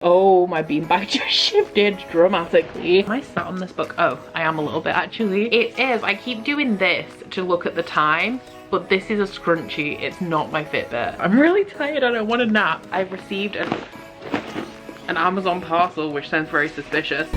Oh, my beanbag just shifted dramatically. Am I sat on this book? Oh, I am a little bit actually. It is. I keep doing this to look at the time, but this is a scrunchie. It's not my Fitbit. I'm really tired. I don't want a nap. I've received an Amazon parcel, which sounds very suspicious.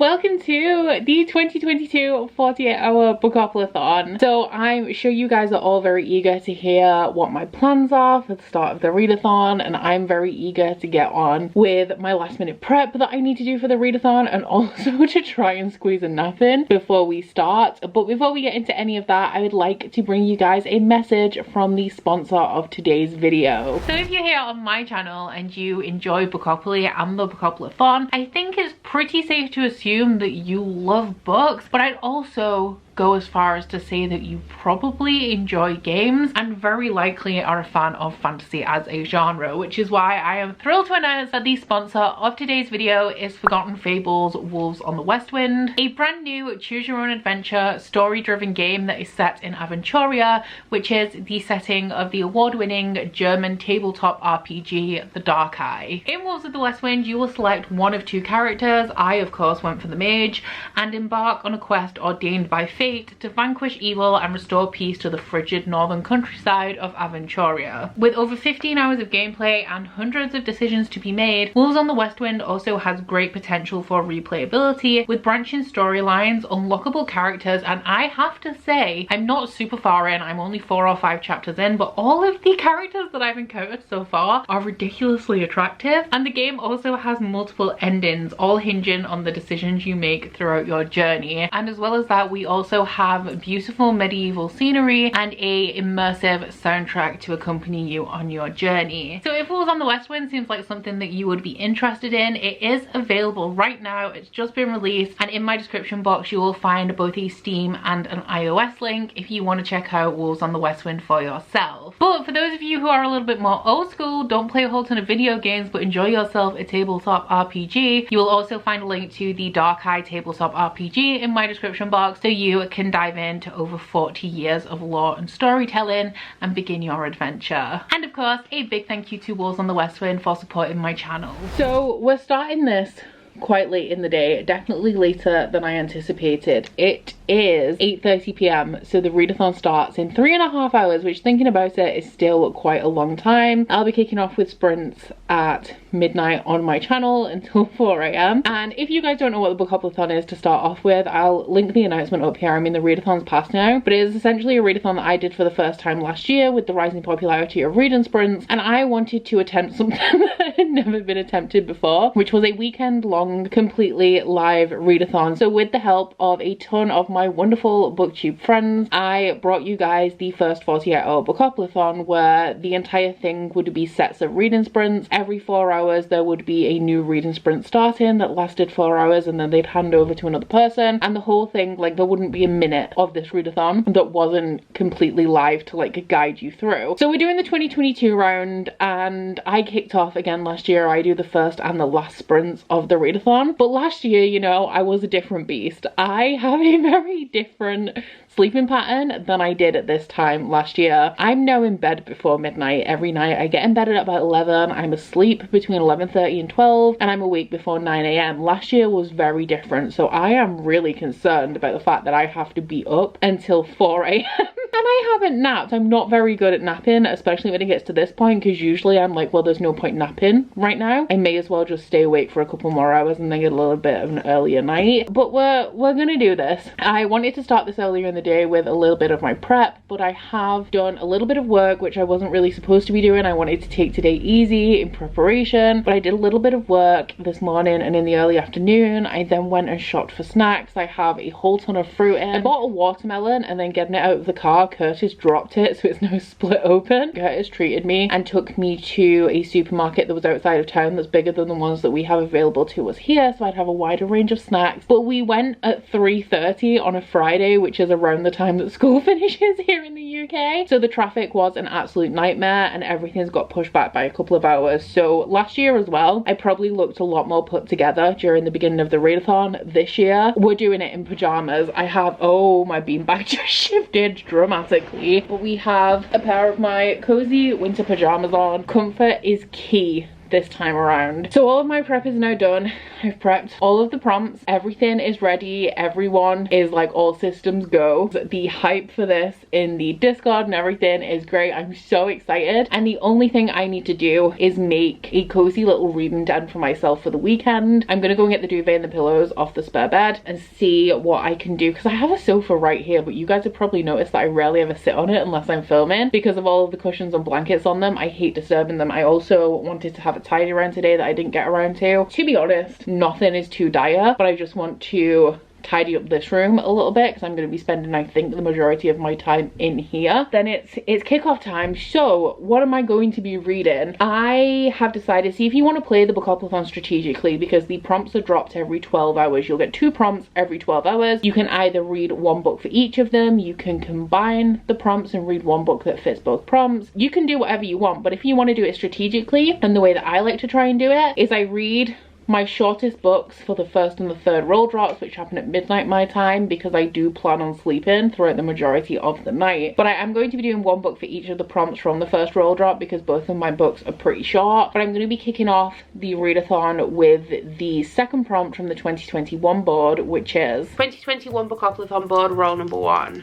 Welcome to the 2022 48-hour Bookoplathon. So I'm sure you guys are all very eager to hear what my plans are for the start of the readathon, and I'm very eager to get on with my last minute prep that I need to do for the readathon, and also to try and squeeze a nap in before we start. But before we get into any of that, I would like to bring you guys a message from the sponsor of today's video. So if you're here on my channel and you enjoy Bookopoly and the Bookoplathon, I think it's pretty safe to assume that you love books, but I'd also go as far as to say that you probably enjoy games and very likely are a fan of fantasy as a genre, which is why I am thrilled to announce that the sponsor of today's video is Forgotten Fables Wolves on the West Wind, a brand new choose your own adventure story driven game that is set in Aventuria, which is the setting of the award-winning German tabletop RPG The Dark Eye. In Wolves of the West Wind you will select one of two characters. I of course went for the mage, and embark on a quest ordained by fate to vanquish evil and restore peace to the frigid northern countryside of Aventuria. With over 15 hours of gameplay and hundreds of decisions to be made, Wolves on the West Wind also has great potential for replayability with branching storylines, unlockable characters, and I have to say, I'm not super far in, I'm only 4 or 5 chapters in, but all of the characters that I've encountered so far are ridiculously attractive, and the game also has multiple endings, all hinging on the decisions you make throughout your journey. And as well as that, we also have beautiful medieval scenery and a immersive soundtrack to accompany you on your journey. So if Wolves on the West Wind seems like something that you would be interested in, it is available right now. It's just been released, and in my description box you will find both a Steam and an iOS link if you want to check out Wolves on the West Wind for yourself. But for those of you who are a little bit more old school, don't play a whole ton of video games but enjoy yourself a tabletop RPG, you will also find a link to the Dark Eye tabletop RPG in my description box, so you can dive into over 40 years of lore and storytelling and begin your adventure. And of course, a big thank you to Wolves on the West Wind for supporting my channel. So we're starting this quite late in the day, definitely later than I anticipated. It is 8:30 p.m. so the readathon starts in 3.5 hours, which, thinking about it, is still quite a long time. I'll be kicking off with sprints at midnight on my channel until 4 a.m. and if you guys don't know what the Bookoplathon is to start off with, I'll link the announcement up here. I mean, the readathon's past now, but it is essentially a readathon that I did for the first time last year with the rising popularity of reading sprints, and I wanted to attempt something that had never been attempted before, which was a weekend long completely live readathon. So with the help of a ton of my wonderful booktube friends, I brought you guys the first 48-hour Bookoplathon, where the entire thing would be sets of reading sprints. Every 4 hours there would be a new reading sprint starting that lasted 4 hours, and then they'd hand over to another person, and the whole thing, like, there wouldn't be a minute of this readathon that wasn't completely live to like guide you through. So we're doing the 2022 round, and I kicked off again last year. I do the first and the last sprints of the readathon. But last year, you know, I was a different beast. I have a very different sleeping pattern than I did at this time last year. I'm now in bed before midnight every night. I get in bed at about 11, I'm asleep between 11:30 and 12, and I'm awake before 9 a.m. Last year was very different, so I am really concerned about the fact that I have to be up until 4 a.m. and I haven't napped. I'm not very good at napping, especially when it gets to this point, because usually I'm like, well, there's no point napping right now. I may as well just stay awake for a couple more hours and then get a little bit of an earlier night. But we're gonna do this. I wanted to start this earlier in the day with a little bit of my prep, but I have done a little bit of work which I wasn't really supposed to be doing. I wanted to take today easy in preparation, but I did a little bit of work this morning and in the early afternoon. I then went and shopped for snacks. I have a whole ton of fruit in. I bought a watermelon, and then getting it out of the car, Curtis dropped it, so it's now split open. Curtis treated me and took me to a supermarket that was outside of town that's bigger than the ones that we have available to us here, so I'd have a wider range of snacks. But we went at 3:30 on a Friday, which is around around the time that school finishes here in the UK. So the traffic was an absolute nightmare and everything's got pushed back by a couple of hours. So last year as well, I probably looked a lot more put together during the beginning of the readathon. This year, we're doing it in pajamas. I have, oh, my beanbag just shifted dramatically. But we have a pair of my cozy winter pajamas on. Comfort is key this time around. So all of my prep is now done. I've prepped all of the prompts. Everything is ready. Everyone is like all systems go. The hype for this in the Discord and everything is great. I'm so excited. And the only thing I need to do is make a cozy little reading den for myself for the weekend. I'm gonna go and get the duvet and the pillows off the spare bed and see what I can do, because I have a sofa right here, but you guys have probably noticed that I rarely ever sit on it unless I'm filming because of all of the cushions and blankets on them. I hate disturbing them. I also wanted to have a tidy around today that I didn't get around to. To be honest, nothing is too dire, but I just want to tidy up this room a little bit because I'm going to be spending, I think, the majority of my time in here. Then it's kickoff time. So what am I going to be reading? I have decided, see, if you want to play the Bookoplathon strategically, because the prompts are dropped every 12 hours, you'll get 2 prompts every 12 hours. You can either read 1 book for each of them, you can combine the prompts and read 1 book that fits both prompts. You can do whatever you want, but if you want to do it strategically, and the way that I like to try and do it is I read my shortest books for the first and the third roll drops, which happen at midnight my time, because I do plan on sleeping throughout the majority of the night. But I am going to be doing 1 book for each of the prompts from the first roll drop because both of my books are pretty short. But I'm going to be kicking off the readathon with the second prompt from the 2021 board, which is 2021 Bookoplathon board, roll number 1.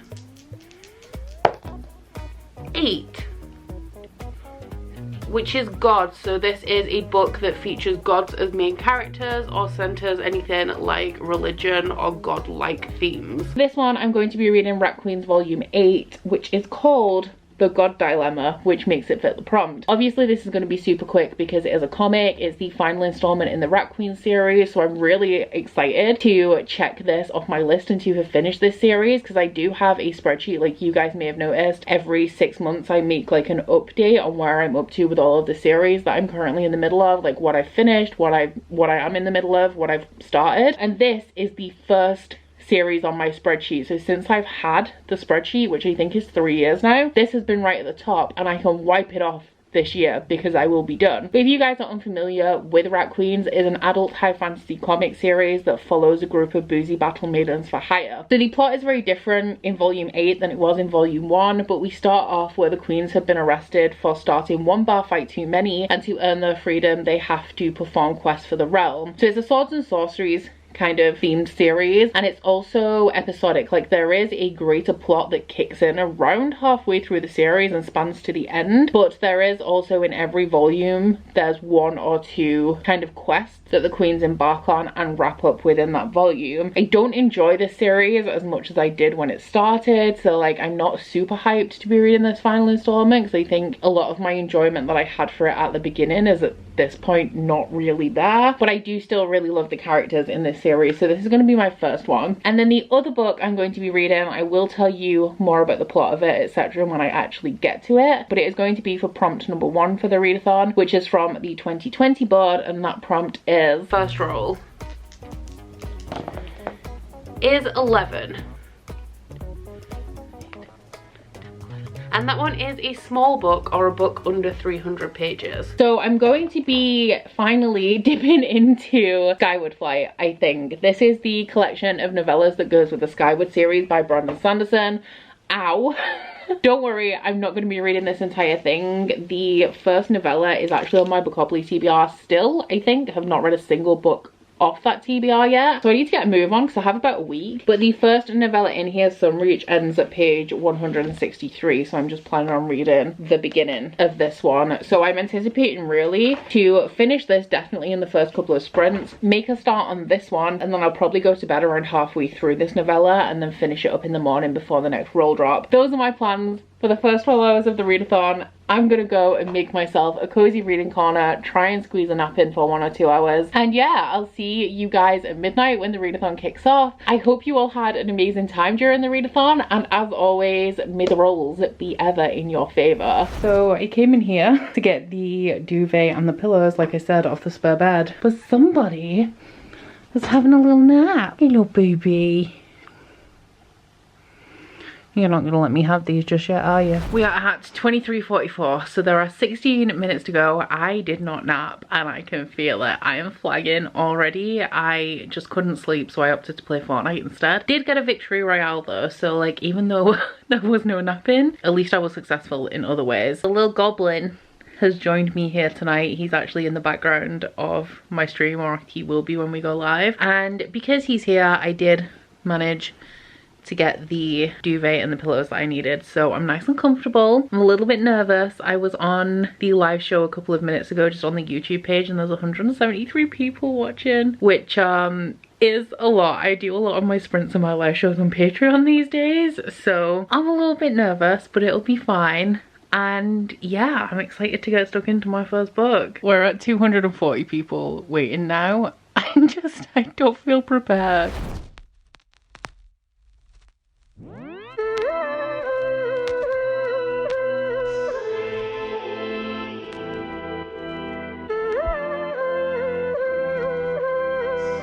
8. Which is gods. So this is a book that features gods as main characters or centers anything like religion or god-like themes. This one I'm going to be reading Rat Queens volume 8, which is called The God Dilemma, which makes it fit the prompt. Obviously this is going to be super quick because it is a comic. It's the final installment in the Rat Queen series, so I'm really excited to check this off my list and to have finished this series, because I do have a spreadsheet, like you guys may have noticed. Every 6 months I make like an update on where I'm up to with all of the series that I'm currently in the middle of, like what I've finished, what I am in the middle of, what I've started. And this is the first series on my spreadsheet. So since I've had the spreadsheet, which I think is 3 years now, this has been right at the top, and I can wipe it off this year because I will be done. But if you guys are unfamiliar with Rat Queens, is an adult high fantasy comic series that follows a group of boozy battle maidens for hire. So the plot is very different in volume 8 than it was in volume 1, but we start off where the queens have been arrested for starting 1 bar fight too many, and to earn their freedom they have to perform quests for the realm. So it's a swords and sorceries kind of themed series, and it's also episodic. Like there is a greater plot that kicks in around halfway through the series and spans to the end, but there is also in every volume there's 1 or 2 kind of quests that the queens embark on and wrap up within that volume. I don't enjoy this series as much as I did when it started, so like I'm not super hyped to be reading this final installment because I think a lot of my enjoyment that I had for it at the beginning is at this point not really there. But I do still really love the characters in this series, so this is going to be my first one. And then the other book I'm going to be reading, I will tell you more about the plot of it, etc. when I actually get to it, but it is going to be for prompt number 1 for the readathon, which is from the 2020 board, and that prompt is first roll is 11. And that one is a small book, or a book under 300 pages. So I'm going to be finally dipping into Skyward Flight, I think. This is the collection of novellas that goes with the Skyward series by Brandon Sanderson. Ow. Don't worry, I'm not going to be reading this entire thing. The first novella is actually on my Bookopoly TBR still, I think. I have not read a single book off that TBR yet, so I need to get a move on because I have about a week. But the first novella in here, Sunreach, ends at page 163, so I'm just planning on reading the beginning of this one. So I'm anticipating really to finish this definitely in the first couple of sprints, make a start on this one, and then I'll probably go to bed around halfway through this novella and then finish it up in the morning before the next roll drop. Those are my plans for the first 12 hours of the readathon. I'm gonna go and make myself a cozy reading corner, try and squeeze a nap in for 1 or 2 hours. And yeah, I'll see you guys at midnight when the readathon kicks off. I hope you all had an amazing time during the readathon, and as always, may the rolls be ever in your favor. So I came in here to get the duvet and the pillows, like I said, off the spare bed, but somebody was having a little nap. Hey, little baby. You're not gonna let me have these just yet, are you? We are at 23:44, so there are 16 minutes to go. I did not nap and I can feel it. I am flagging already. I just couldn't sleep, so I opted to play Fortnite instead. Did get a victory royale though, so like even though there was no napping, at least I was successful in other ways. The little goblin has joined me here tonight. He's actually in the background of my stream, or he will be when we go live. And because he's here, I did manage to get the duvet and the pillows that I needed, so I'm nice and comfortable. I'm a little bit nervous. I was on the live show a couple of minutes ago just on the YouTube page, and there's 173 people watching, which is a lot. I do a lot of my sprints and my live shows on Patreon these days, so I'm a little bit nervous, but it'll be fine. And yeah, I'm excited to get stuck into my first book. We're at 240 people waiting now. I don't feel prepared.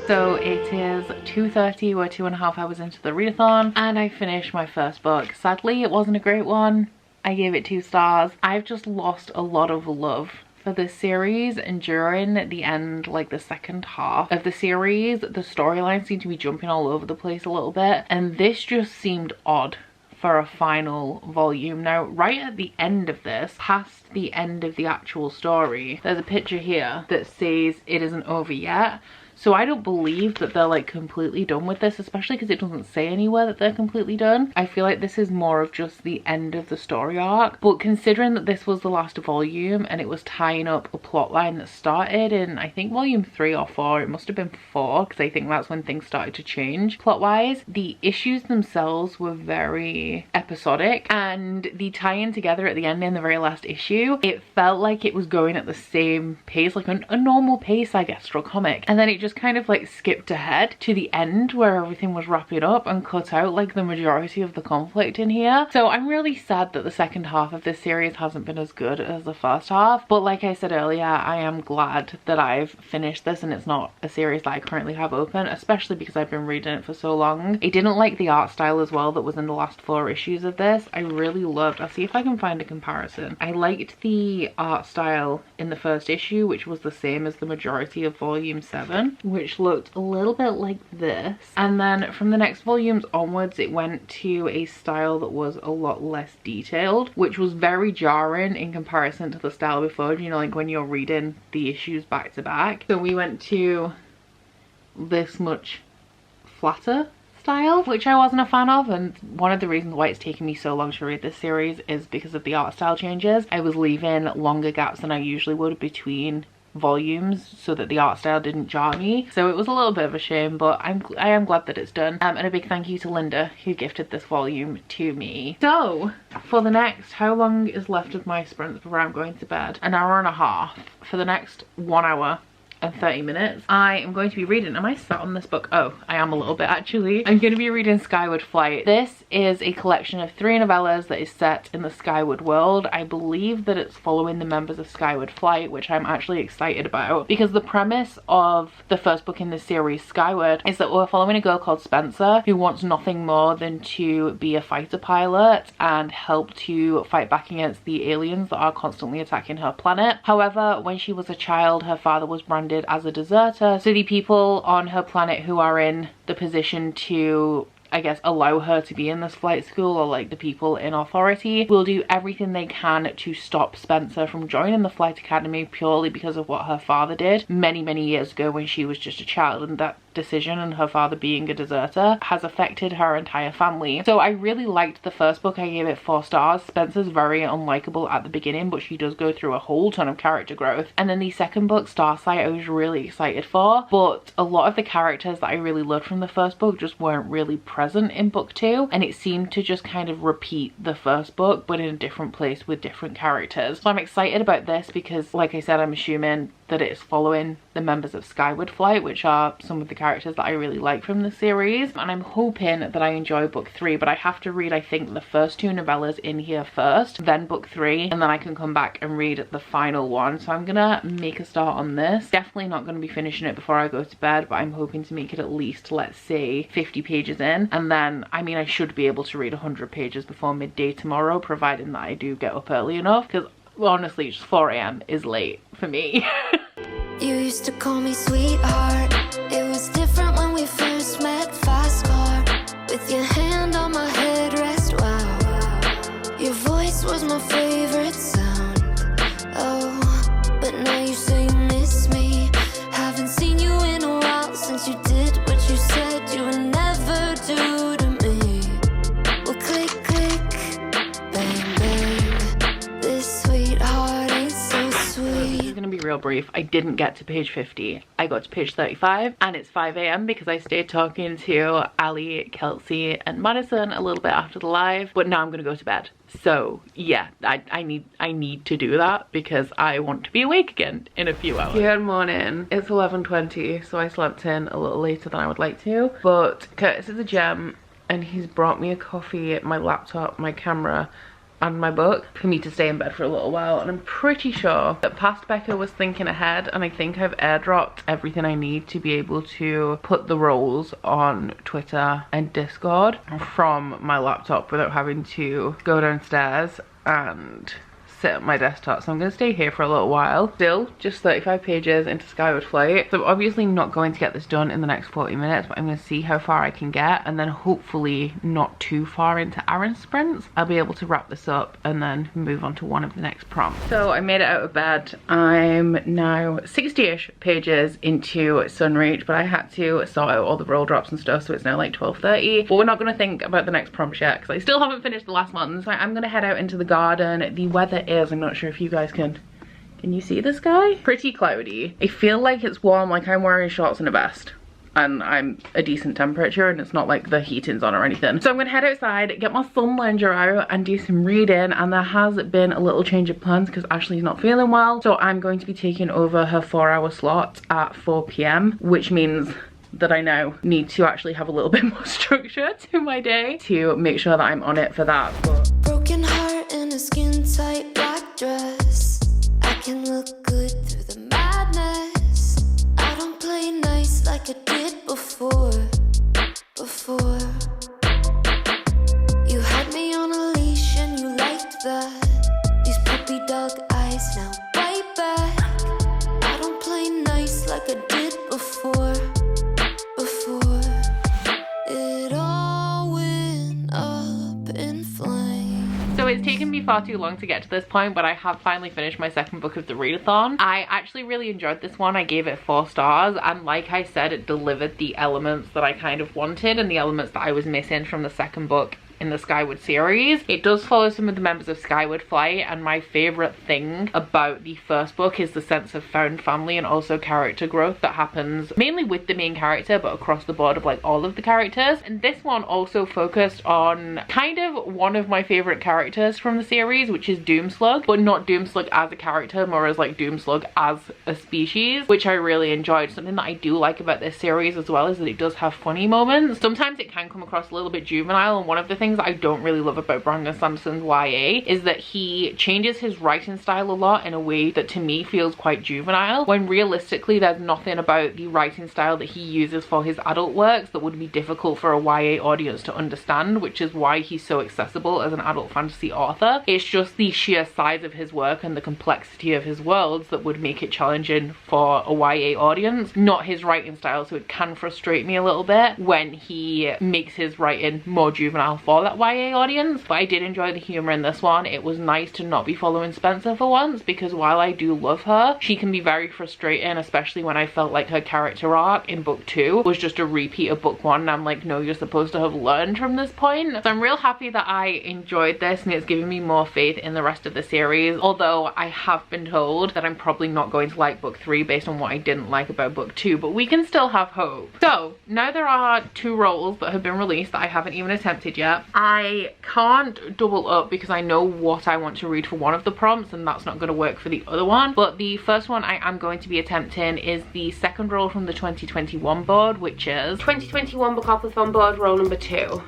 So it is 2:30, we're 2.5 hours into the readathon, and I finished my first book. Sadly, it wasn't a great one. I gave it 2 stars. I've just lost a lot of love for this series, and during the end, like the second half of the series, the storyline seemed to be jumping all over the place a little bit, and this just seemed odd for a final volume. Now, right at the end of this, past the end of the actual story, there's a picture here that says it isn't over yet. So I don't believe that they're like completely done with this, especially because it doesn't say anywhere that they're completely done. I feel like this is more of just the end of the story arc. But considering that this was the last volume and it was tying up a plot line that started in, I think, volume 3 or 4, it must have been 4, because I think that's when things started to change plot-wise. The issues themselves were very episodic, and the tie-in together at the end in the very last issue, it felt like it was going at the same pace, like a normal pace, I guess, for a comic. And then it just kind of like skipped ahead to the end where everything was wrapping up and cut out like the majority of the conflict in here. So I'm really sad that the second half of this series hasn't been as good as the first half, but like I said earlier, I am glad that I've finished this and it's not a series that I currently have open, especially because I've been reading it for so long. I didn't like the art style as well that was in the last 4 issues of this. I really loved, I'll see if I can find a comparison. I liked the art style in the first issue, which was the same as the majority of volume 7, which looked a little bit like this, and then from the next volumes onwards it went to a style that was a lot less detailed, which was very jarring in comparison to the style before, you know, like when you're reading the issues back to back. So we went to this much flatter style, which I wasn't a fan of, and one of the reasons why it's taken me so long to read this series is because of the art style changes. I was leaving longer gaps than I usually would between volumes so that the art style didn't jar me, so it was a little bit of a shame, but I am glad that it's done. And a big thank you to Linda who gifted this volume to me. So for the next, how long is left of my sprint before I'm going to bed? An hour and a half. For the next 1 hour and 30 minutes I am going to be reading, am I sat on this book? Oh, I am a little bit actually. I'm going to be reading Skyward Flight. This is a collection of 3 novellas that is set in the Skyward world. I believe that it's following the members of Skyward Flight, which I'm actually excited about, because the premise of the first book in this series, Skyward, is that we're following a girl called Spencer who wants nothing more than to be a fighter pilot and help to fight back against the aliens that are constantly attacking her planet. However, when she was a child, her father was branded as a deserter, so the people on her planet who are in the position to, I guess, allow her to be in this flight school, or like the people in authority, will do everything they can to stop Spencer from joining the flight academy purely because of what her father did many years ago when she was just a child, and that decision and her father being a deserter has affected her entire family. So I really liked the first book. I gave it 4 stars. Spencer's very unlikable at the beginning, but she does go through a whole ton of character growth. And then the second book, Starsight, I was really excited for, but a lot of the characters that I really loved from the first book just weren't really present in book 2, and it seemed to just kind of repeat the first book but in a different place with different characters. So I'm excited about this because, like I said, I'm assuming that it's following the members of Skyward Flight, which are some of the characters characters that I really like from the series, and I'm hoping that I enjoy book 3, but I have to read, I think, the first 2 novellas in here first, then book 3, and then I can come back and read the final one. So I'm gonna make a start on this. Definitely not gonna be finishing it before I go to bed, but I'm hoping to make it at least, let's say, 50 pages in, and then, I mean, I should be able to read 100 pages before midday tomorrow, providing that I do get up early enough, because honestly, just 4 AM is late for me. You used to call me sweetheart. It was different when we first met. Fast car with your hand on my headrest. Wow, your voice was my favorite sound. Oh, but now you say you miss me. Haven't seen you in a while since you did what you said you would never do to me. Well, click, click, bang, bang. This sweetheart ain't so sweet. This is gonna be real brief. I didn't get to page 50. I got to page 35, and it's 5 AM because I stayed talking to Ali, Kelsey, and Madison a little bit after the live, but now I'm gonna go to bed. So yeah, I need to do that because I want to be awake again in a few hours. Good morning. It's 11:20, so I slept in a little later than I would like to, but Curtis is a gem and he's brought me a coffee, my laptop, my camera, and my book for me to stay in bed for a little while. And I'm pretty sure that past Becca was thinking ahead, and I think I've airdropped everything I need to be able to put the roles on Twitter and Discord from my laptop without having to go downstairs and sit at my desktop. So I'm going to stay here for a little while. Still just 35 pages into Skyward Flight, so I'm obviously not going to get this done in the next 40 minutes, but I'm going to see how far I can get, and then hopefully not too far into Aaron sprints I'll be able to wrap this up and then move on to one of the next prompts. So I made it out of bed. I'm now 60-ish pages into Sunreach, but I had to sort out all the roll drops and stuff, so it's now like 12:30. But we're not going to think about the next prompt yet because I still haven't finished the last one. So I'm going to head out into the garden. The weather is, I'm not sure if you guys can you see the sky? Pretty cloudy. I feel like it's warm, like I'm wearing shorts and a vest, and I'm a decent temperature, and it's not like the heating's on or anything. So I'm gonna head outside, get my sun lounger out and do some reading, and there has been a little change of plans because Ashley's not feeling well, so I'm going to be taking over her 4-hour slot at 4 PM, which means that I now need to actually have a little bit more structure to my day to make sure that I'm on it for that. But broken heart in a skin tight black dress. I can look good through the madness. I don't play nice like I did before. You had me on a leash and you liked that. These puppy dog eyes now bite back. I don't play nice like I did before. It all went up in flames. so it's taken me far too long to get to this point, but I have finally finished my second book of the readathon. I actually really enjoyed this one. I gave it 4 stars, and like I said, it delivered the elements that I kind of wanted and the elements that I was missing from the second book in the Skyward series. It does follow some of the members of Skyward Flight, and my favourite thing about the first book is the sense of found family and also character growth that happens mainly with the main character, but across the board of like all of the characters. And this one also focused on kind of one of my favourite characters from the series, which is Doomslug, but not Doomslug as a character, more as like Doomslug as a species, which I really enjoyed. Something that I do like about this series as well is that it does have funny moments. Sometimes it can come across a little bit juvenile, and one of the things I don't really love about Brandon Sanderson's YA is that he changes his writing style a lot in a way that to me feels quite juvenile, when realistically there's nothing about the writing style that he uses for his adult works that would be difficult for a YA audience to understand, which is why he's so accessible as an adult fantasy author. It's just the sheer size of his work and the complexity of his worlds that would make it challenging for a YA audience, not his writing style. So it can frustrate me a little bit when he makes his writing more juvenile for that YA audience. But I did enjoy the humor in this one. It was nice to not be following Spencer for once, because while I do love her, she can be very frustrating, especially when I felt like her character arc in book 2 was just a repeat of book 1, and I'm like, no, you're supposed to have learned from this point. So I'm real happy that I enjoyed this, and it's giving me more faith in the rest of the series, although I have been told that I'm probably not going to like book 3 based on what I didn't like about book 2, but we can still have hope. So now there are 2 roles that have been released that I haven't even attempted yet. I can't double up because I know what I want to read for one of the prompts and that's not going to work for the other one. But the first one I am going to be attempting is the second roll from the 2021 board, which is 2021 Bookoplathon board, roll number 2.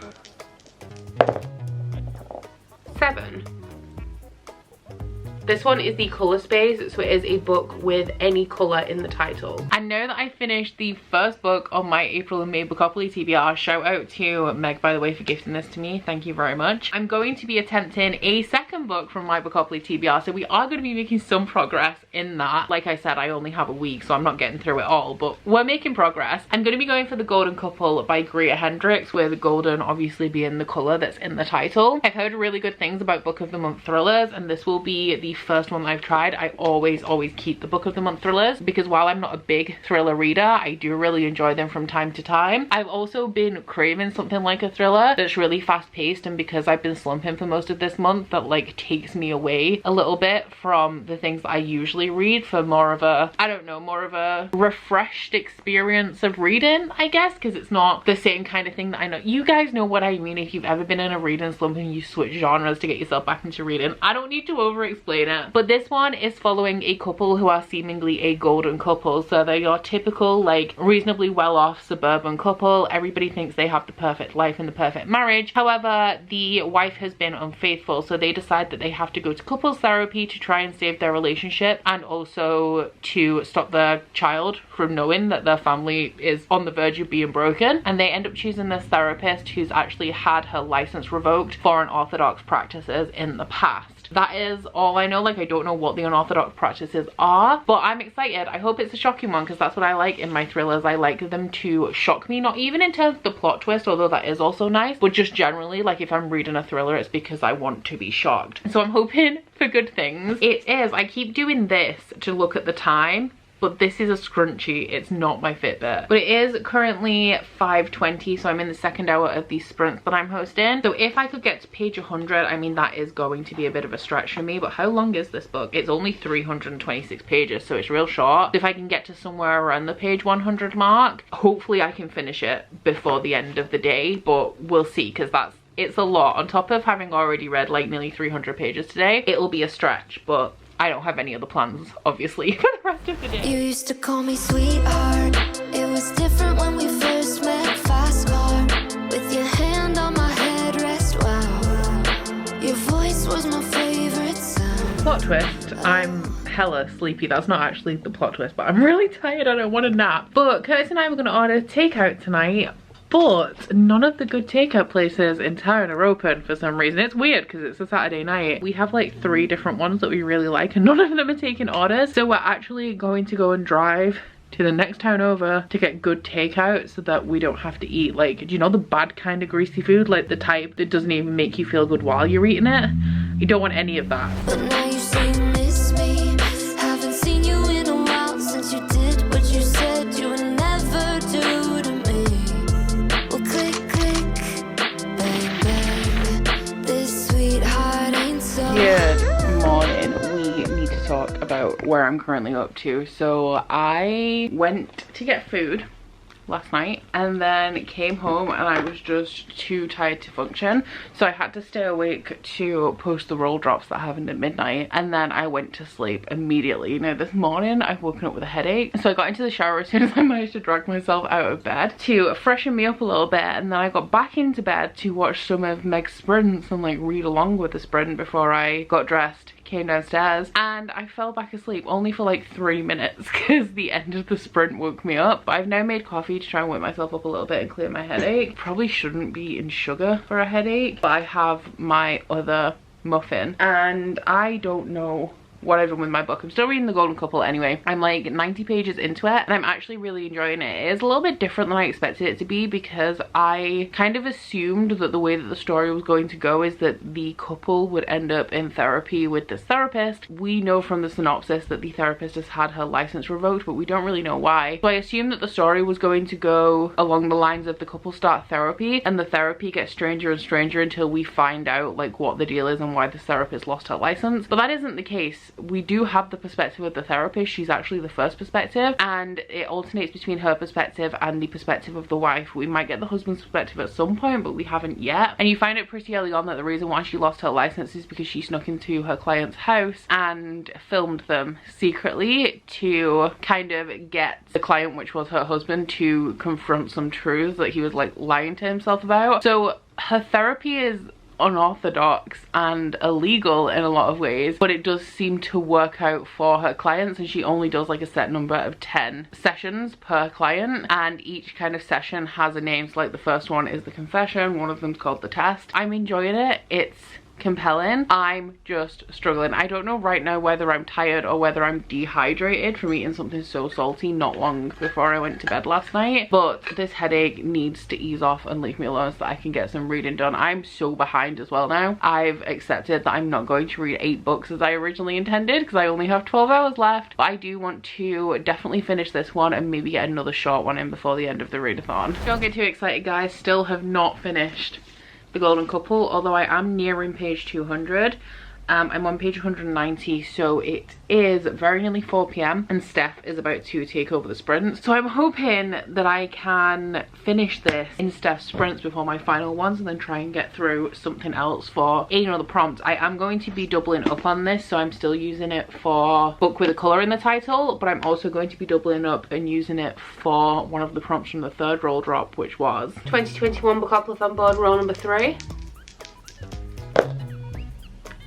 7. This one is the colour space, so it is a book with any colour in the title. I know that I finished the first book on my April and May Bookopoly TBR. Shout out to Meg, by the way, for gifting this to me. Thank you very much. I'm going to be attempting a second book from my Bookopoly TBR, so we are going to be making some progress in that. Like I said, I only have a week, so I'm not getting through it all, but we're making progress. I'm going to be going for The Golden Couple by Greta Hendricks, with golden obviously being the colour that's in the title. I've heard really good things about Book of the Month thrillers, and this will be the first one I've tried. I always keep the Book of the Month thrillers because while I'm not a big thriller reader, I do really enjoy them from time to time. I've also been craving something like a thriller that's really fast paced, and because I've been slumping for most of this month, that like takes me away a little bit from the things that I usually read for more of a, I don't know, more of a refreshed experience of reading, I guess, because it's not the same kind of thing that I know. You guys know what I mean if you've ever been in a reading slump and you switch genres to get yourself back into reading. I don't need to over explain it. But this one is following a couple who are seemingly a golden couple. So they're your typical, like, reasonably well-off suburban couple. Everybody thinks they have the perfect life and the perfect marriage. However, the wife has been unfaithful, so they decide that they have to go to couples therapy to try and save their relationship, and also to stop their child from knowing that their family is on the verge of being broken. And they end up choosing this therapist who's actually had her license revoked for unorthodox practices in the past. That is all I know. Like, I don't know what the unorthodox practices are, but I'm excited. I hope it's a shocking one, because that's what I like in my thrillers. I like them to shock me, not even in terms of the plot twist, although that is also nice, but just generally, like, if I'm reading a thriller, it's because I want to be shocked. So I'm hoping for good things. It is. I keep doing this to look at the time, but this is a scrunchie. It's not my Fitbit. But it is currently 5:20, so I'm in the second hour of these sprints that I'm hosting. So if I could get to page 100, I mean, that is going to be a bit of a stretch for me, but how long is this book? It's only 326 pages, so it's real short. If I can get to somewhere around the page 100 mark, hopefully I can finish it before the end of the day, but we'll see, because it's a lot. On top of having already read like nearly 300 pages today, it'll be a stretch, but I don't have any other plans, obviously, for the rest of the day. You used to call me sweetheart. It was different when we first met. Fast car with your hand on my headrest. Wow, your voice was my favorite sound. Plot twist, I'm hella sleepy. That's not actually the plot twist, but I'm really tired. I don't want a nap. But Curtis and I were gonna order takeout tonight, but none of the good takeout places in town are open for some reason. It's weird because it's a Saturday night. We have like 3 different ones that we really like, and none of them are taking orders. So we're actually going to go and drive to the next town over to get good takeout so that we don't have to eat, like, do you know, the bad kind of greasy food, like the type that doesn't even make you feel good while you're eating it? You don't want any of that. But now you say you miss me. Haven't seen you in a while since you did what you said you would never do to me. Well, click, click, bang, bang. This sweetheart ain't so. Good morning. We need to talk about where I'm currently up to. So I went to get food last night and then came home and I was just too tired to function, so I had to stay awake to post the roll drops that happened at midnight, and then I went to sleep immediately. Now this morning I've woken up with a headache, so I got into the shower as soon as I managed to drag myself out of bed to freshen me up a little bit, and then I got back into bed to watch some of Meg's sprints and like read along with the sprint before I got dressed, came downstairs, and I fell back asleep only for like 3 minutes because the end of the sprint woke me up. But I've now made coffee to try and wake myself up a little bit and clear my headache. Probably shouldn't be eating sugar for a headache, but I have my other muffin and I don't know what I've done with my book. I'm still reading The Golden Couple anyway. I'm like 90 pages into it and I'm actually really enjoying it. It is a little bit different than I expected it to be because I kind of assumed that the way that the story was going to go is that the couple would end up in therapy with this therapist. We know from the synopsis that the therapist has had her license revoked, but we don't really know why. So I assumed that the story was going to go along the lines of the couple start therapy and the therapy gets stranger and stranger until we find out like what the deal is and why the therapist lost her license. But that isn't the case. we do have the perspective of the therapist. She's actually the first perspective, and it alternates between her perspective and the perspective of the wife. We might get the husband's perspective at some point, but we haven't yet. And you find it pretty early on that the reason why she lost her license is because she snuck into her client's house and filmed them secretly to kind of get the client, which was her husband, to confront some truths that he was like lying to himself about. So her therapy is unorthodox and illegal in a lot of ways, but it does seem to work out for her clients, and she only does like a set number of 10 sessions per client, and each kind of session has a name. So like the first one is the confession, one of them's called the test. I'm enjoying it. It's compelling. I'm just struggling. I don't know right now whether I'm tired or whether I'm dehydrated from eating something so salty not long before I went to bed last night, but this headache needs to ease off and leave me alone so that I can get some reading done. I'm so behind as well now. I've accepted that I'm not going to read 8 books as I originally intended because I only have 12 hours left, but I do want to definitely finish this one and maybe get another short one in before the end of the readathon. Don't get too excited, guys. Still have not finished The Golden Couple, although I am nearing page 200. I'm on page 190, so it is very nearly 4 p.m. and Steph is about to take over the sprints. So I'm hoping that I can finish this in Steph's sprints before my final ones and then try and get through something else for another prompt. I am going to be doubling up on this, so I'm still using it for book with a colour in the title, but I'm also going to be doubling up and using it for one of the prompts from the third roll drop, which was 2021 Bookoplathon board roll number 3.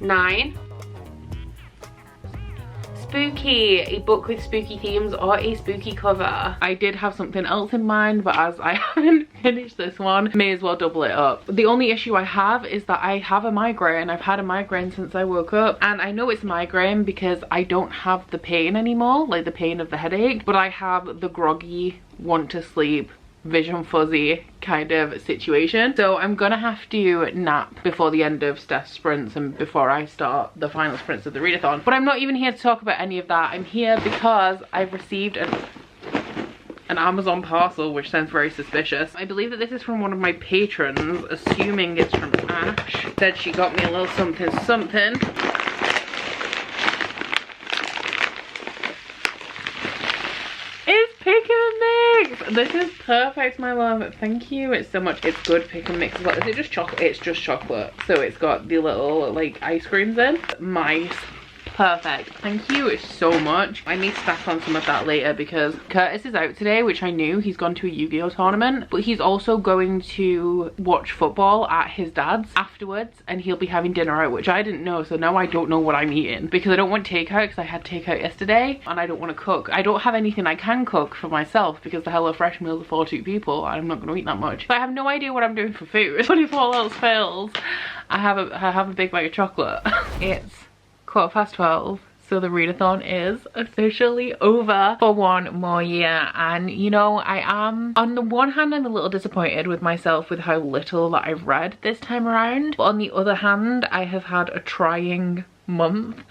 9. Spooky, a book with spooky themes or a spooky cover. I did have something else in mind, but as I haven't finished this one, may as well double it up. The only issue I have is that I have a migraine. I've had a migraine since I woke up, and I know it's migraine because I don't have the pain anymore, like the pain of the headache, but I have the groggy, want to sleep, vision fuzzy kind of situation. So I'm gonna have to nap before the end of Steph's sprints and before I start the final sprints of the readathon. But I'm not even here to talk about any of that. I'm here because I've received an Amazon parcel, which sounds very suspicious. I believe that this is from one of my patrons, assuming it's from Ash. Said she got me a little something something. Pick and mix. This is perfect, my love. Thank you so much. It's good pick and mix as well. Is it just chocolate? It's just chocolate. So it's got the little like ice creams in. Mice. Perfect. Thank you so much. I may stack on some of that later because Curtis is out today, which I knew. He's gone to a Yu-Gi-Oh tournament, but he's also going to watch football at his dad's afterwards, and he'll be having dinner out, which I didn't know. So now I don't know what I'm eating because I don't want takeout because I had takeout yesterday and I don't want to cook. I don't have anything I can cook for myself because the HelloFresh meals are for 2 people. I'm not going to eat that much. So I have no idea what I'm doing for food. But if all else fails, I have a big bag of chocolate. It's 12:15, so the readathon is officially over for one more year. And you know, I am, on the one hand, I'm a little disappointed with myself with how little that I've read this time around, but on the other hand, I have had a trying month.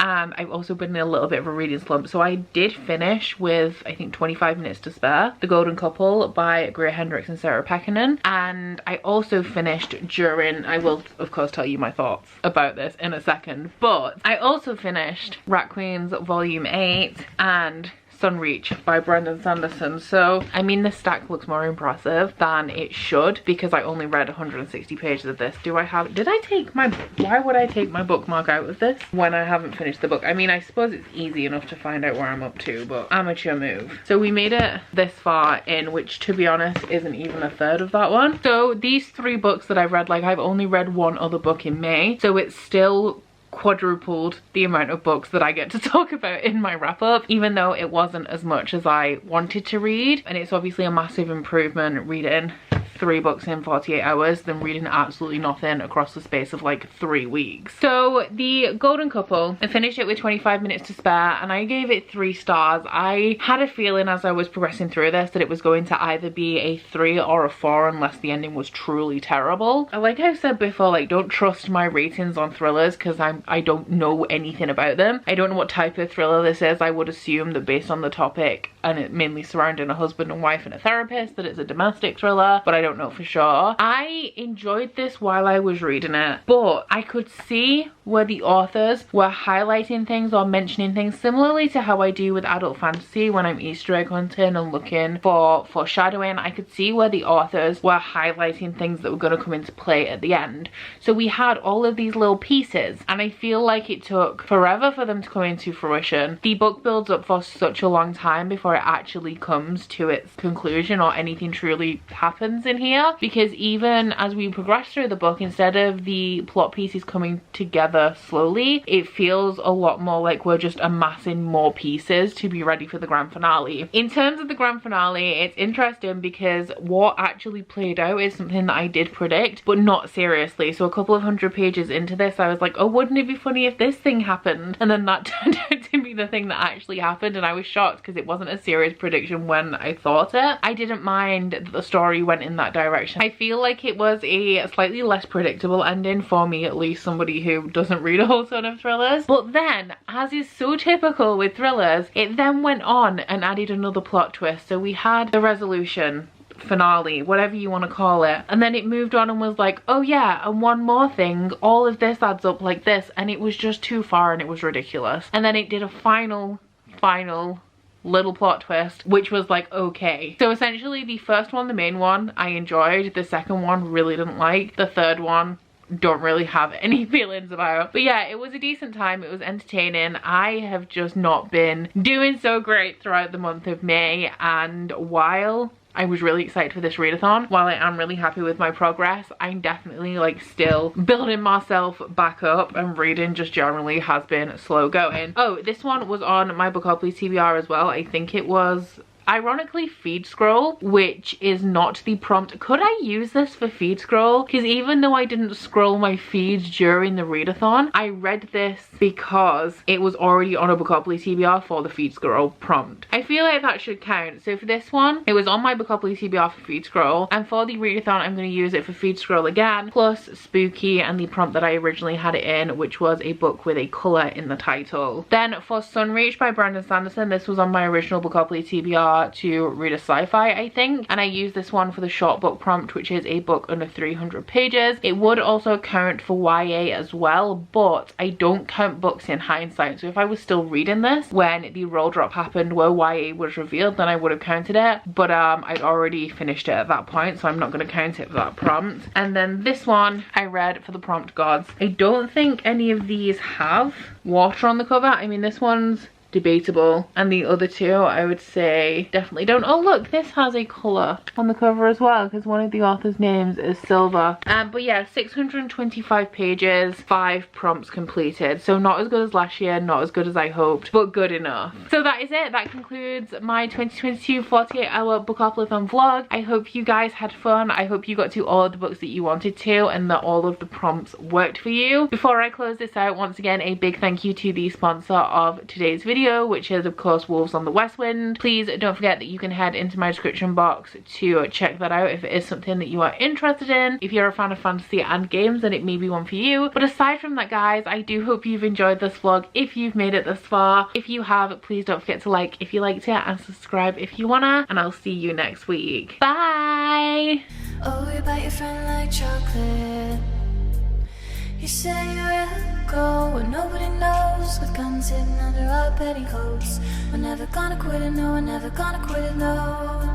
I've also been in a little bit of a reading slump, so I did finish with, I think, 25 minutes to spare, The Golden Couple by Greer Hendricks and Sarah Pekkanen. And I also finished during, I will of course tell you my thoughts about this in a second, but I also finished Rat Queens Volume 8 and Sunreach by Brandon Sanderson. So I mean, this stack looks more impressive than it should because I only read 160 pages of this. Why would I take my bookmark out of this when I haven't finished the book? I mean, I suppose it's easy enough to find out where I'm up to, but amateur move. So we made it this far in, which to be honest isn't even a third of that one. So these 3 books that I've read, like I've only read one other book in May, so it's still quadrupled the amount of books that I get to talk about in my wrap up, even though it wasn't as much as I wanted to read. And it's obviously a massive improvement reading 3 books in 48 hours than reading absolutely nothing across the space of like 3 weeks. So The Golden Couple, I finished it with 25 minutes to spare and I gave it 3 stars. I had a feeling as I was progressing through this that it was going to either be a 3 or a 4 unless the ending was truly terrible. Like I've said before, like, don't trust my ratings on thrillers because I don't know anything about them. I don't know what type of thriller this is. I would assume that based on the topic and it mainly surrounding a husband and wife and a therapist, that it's a domestic thriller, but I don't know for sure. I enjoyed this while I was reading it, but I could see where the authors were highlighting things or mentioning things similarly to how I do with adult fantasy when I'm Easter egg hunting and looking for foreshadowing. I could see where the authors were highlighting things that were going to come into play at the end. So we had all of these little pieces, and I feel like it took forever for them to come into fruition. The book builds up for such a long time before it actually comes to its conclusion or anything truly happens in here, because even as we progress through the book, instead of the plot pieces coming together slowly, it feels a lot more like we're just amassing more pieces to be ready for the grand finale. In terms of the grand finale, it's interesting because what actually played out is something that I did predict, but not seriously. So a couple of 100 pages into this, I was like, oh, wouldn't it be funny if this thing happened? And then that turned out to be the thing that actually happened, and I was shocked because it wasn't a serious prediction when I thought it. I didn't mind that the story went in that direction. I feel like it was a slightly less predictable ending for me, at least somebody who doesn't read a whole ton of thrillers. But then, as is so typical with thrillers, it then went on and added another plot twist. So we had the resolution, finale, whatever you want to call it, and then it moved on and was like, oh yeah, and one more thing, all of this adds up like this, and it was just too far and it was ridiculous. And then it did a final little plot twist, which was like, okay. So essentially the first one, the main one, I enjoyed. The second one really didn't like. The third one don't really have any feelings about. But yeah, it was a decent time. It was entertaining. I have just not been doing so great throughout the month of May, and while I was really excited for this readathon, while I am really happy with my progress, I'm definitely like still building myself back up, and reading just generally has been slow going. Oh, this one was on my Bookoplathon TBR as well. I think it was ironically feed scroll, which is not the prompt. Could I use this for feed scroll? Because even though I didn't scroll my feeds during the readathon, I read this because it was already on a Bookoplathon TBR for the feed scroll prompt. I feel like that should count. So for this one, it was on my Bookoplathon TBR for feed scroll, and for the readathon I'm going to use it for feed scroll again, plus spooky and the prompt that I originally had it in, which was a book with a colour in the title. Then for Sunreach by Brandon Sanderson, this was on my original Bookoplathon TBR to read a sci-fi, I think, and I used this one for the short book prompt, which is a book under 300 pages. It would also count for YA as well, but I don't count books in hindsight. So if I was still reading this when the roll drop happened where YA was revealed, then I would have counted it, but I'd already finished it at that point, so I'm not going to count it for that prompt. And then this one I read for the prompt gods. I don't think any of these have water on the cover. I mean, this one's debatable, and the other two I would say definitely don't. Oh look, this has a colour on the cover as well, because one of the author's names is Silver. But yeah, 625 pages, 5 prompts completed, so not as good as last year, not as good as I hoped, but good enough. So that is it. That concludes my 2022 48-hour Bookoplathon vlog. I hope you guys had fun. I hope you got to all of the books that you wanted to, and that all of the prompts worked for you. Before I close this out, once again, a big thank you to the sponsor of today's video, which is of course Wolves on the West Wind. Please don't forget that you can head into my description box to check that out if it is something that you are interested in. If you're a fan of fantasy and games, then it may be one for you. But aside from that, guys, I do hope you've enjoyed this vlog if you've made it this far. If you have, please don't forget to like if you liked it, and subscribe if you wanna, and I'll see you next week. Bye! Oh, you bite your friend like chocolate. You say you'll go where nobody knows, with guns hidden under our petticoats. We're never gonna quit it, no, we're never gonna quit it, no.